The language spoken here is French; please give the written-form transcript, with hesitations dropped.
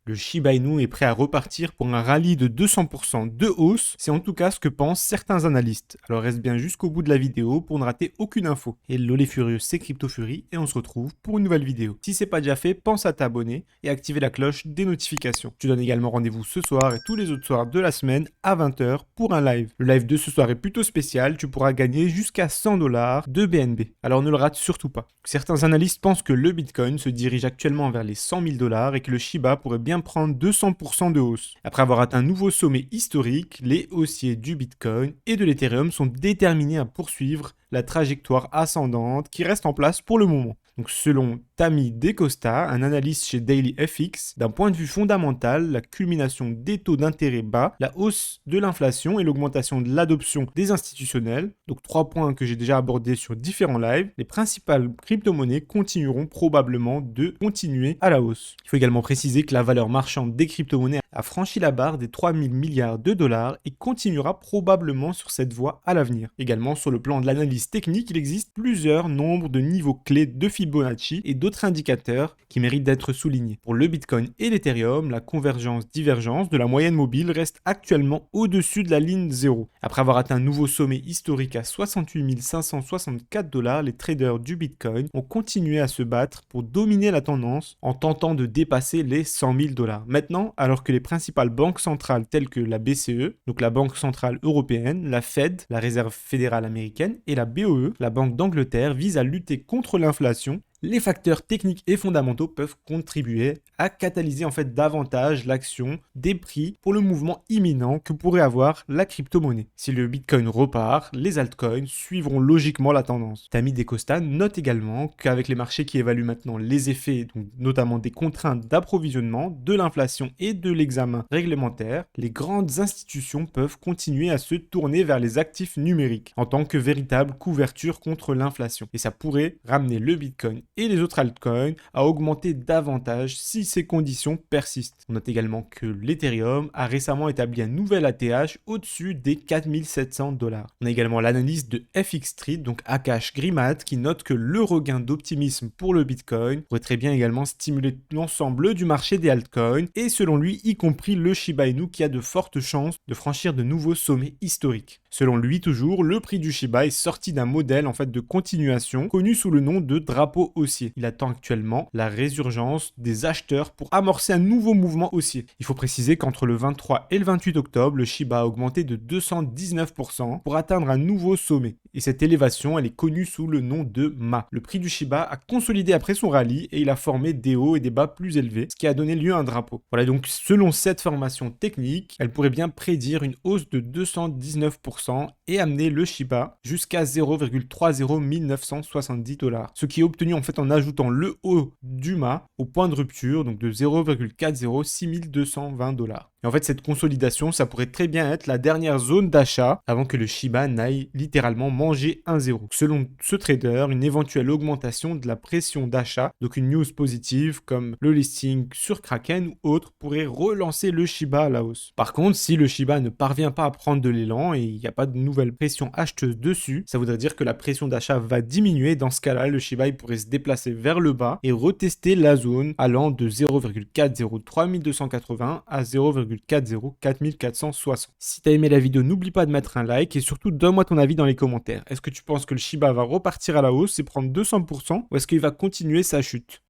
Le Shiba Inu est prêt à repartir pour un rallye de 200% de hausse, c'est en tout cas ce que pensent certains analystes. Alors reste bien jusqu'au bout de la vidéo pour ne rater aucune info. Hello les furieux, c'est CryptoFury et on se retrouve pour une nouvelle vidéo. Si c'est pas déjà fait, pense à t'abonner et activer la cloche des notifications. Je donne également rendez-vous ce soir et tous les autres soirs de la semaine à 20h pour un live. Le live de ce soir est plutôt spécial, tu pourras gagner jusqu'à 100$ de BNB. Alors ne le rate surtout pas. Certains analystes pensent que le Bitcoin se dirige actuellement vers les 100 000 $ et que le Shiba pourrait bien prendre 200% de hausse. Après avoir atteint un nouveau sommet historique, les haussiers du Bitcoin et de l'Ethereum sont déterminés à poursuivre la trajectoire ascendante qui reste en place pour le moment. Donc selon Tammy DeCosta, un analyste chez DailyFX, d'un point de vue fondamental, la culmination des taux d'intérêt bas, la hausse de l'inflation et l'augmentation de l'adoption des institutionnels, donc 3 points que j'ai déjà abordés sur différents lives, les principales crypto-monnaies continueront probablement de continuer à la hausse. Il faut également préciser que la valeur marchande des crypto-monnaies a franchi la barre des 3000 milliards de dollars et continuera probablement sur cette voie à l'avenir. Également, sur le plan de l'analyse technique, il existe plusieurs nombres de niveaux clés de Fibonacci et d'autres indicateurs qui méritent d'être soulignés. Pour le Bitcoin et l'Ethereum, la convergence-divergence de la moyenne mobile reste actuellement au-dessus de la ligne 0. Après avoir atteint un nouveau sommet historique à 68 564 $, les traders du Bitcoin ont continué à se battre pour dominer la tendance en tentant de dépasser les 100 000 $. Maintenant, alors que les principales banques centrales telles que la BCE, donc la Banque centrale européenne, la Fed, la Réserve fédérale américaine, et la BOE, la Banque d'Angleterre, visent à lutter contre l'inflation, les facteurs techniques et fondamentaux peuvent contribuer à catalyser en fait davantage l'action des prix pour le mouvement imminent que pourrait avoir la crypto-monnaie. Si le Bitcoin repart, les altcoins suivront logiquement la tendance. Tammy DeCosta note également qu'avec les marchés qui évaluent maintenant les effets, donc notamment des contraintes d'approvisionnement, de l'inflation et de l'examen réglementaire, les grandes institutions peuvent continuer à se tourner vers les actifs numériques en tant que véritable couverture contre l'inflation. Et ça pourrait ramener le Bitcoin et les autres altcoins à augmenter davantage si ces conditions persistent. On note également que l'Ethereum a récemment établi un nouvel ATH au-dessus des 4700 $. On a également l'analyse de FX Street, donc Akash Grimat, qui note que le regain d'optimisme pour le Bitcoin pourrait très bien également stimuler l'ensemble du marché des altcoins et selon lui, y compris le Shiba Inu qui a de fortes chances de franchir de nouveaux sommets historiques. Selon lui toujours, le prix du Shiba est sorti d'un modèle en fait de continuation connu sous le nom de drapeau haussier. Il attend actuellement la résurgence des acheteurs pour amorcer un nouveau mouvement haussier. Il faut préciser qu'entre le 23 et le 28 octobre, le Shiba a augmenté de 219% pour atteindre un nouveau sommet. Et cette élévation, elle est connue sous le nom de MA. Le prix du Shiba a consolidé après son rallye et il a formé des hauts et des bas plus élevés, ce qui a donné lieu à un drapeau. Voilà, donc selon cette formation technique, elle pourrait bien prédire une hausse de 219% et amener le Shiba jusqu'à 0,30970 $, ce qui est obtenu en fait en ajoutant le haut du mât au point de rupture, donc de 0,406 220 $. Et en fait, cette consolidation, ça pourrait très bien être la dernière zone d'achat avant que le Shiba n'aille littéralement manger un zéro. Selon ce trader, une éventuelle augmentation de la pression d'achat, donc une news positive comme le listing sur Kraken ou autre, pourrait relancer le Shiba à la hausse. Par contre, si le Shiba ne parvient pas à prendre de l'élan et il n'y a pas de nouvelle pression acheteuse dessus, ça voudrait dire que la pression d'achat va diminuer. Dans ce cas-là, le Shiba il pourrait se déplacer vers le bas et retester la zone allant de 0,403 280 à 0,404 460. Si t'as aimé la vidéo, n'oublie pas de mettre un like et surtout donne-moi ton avis dans les commentaires. Est-ce que tu penses que le Shiba va repartir à la hausse et prendre 200% ou est-ce qu'il va continuer sa chute ?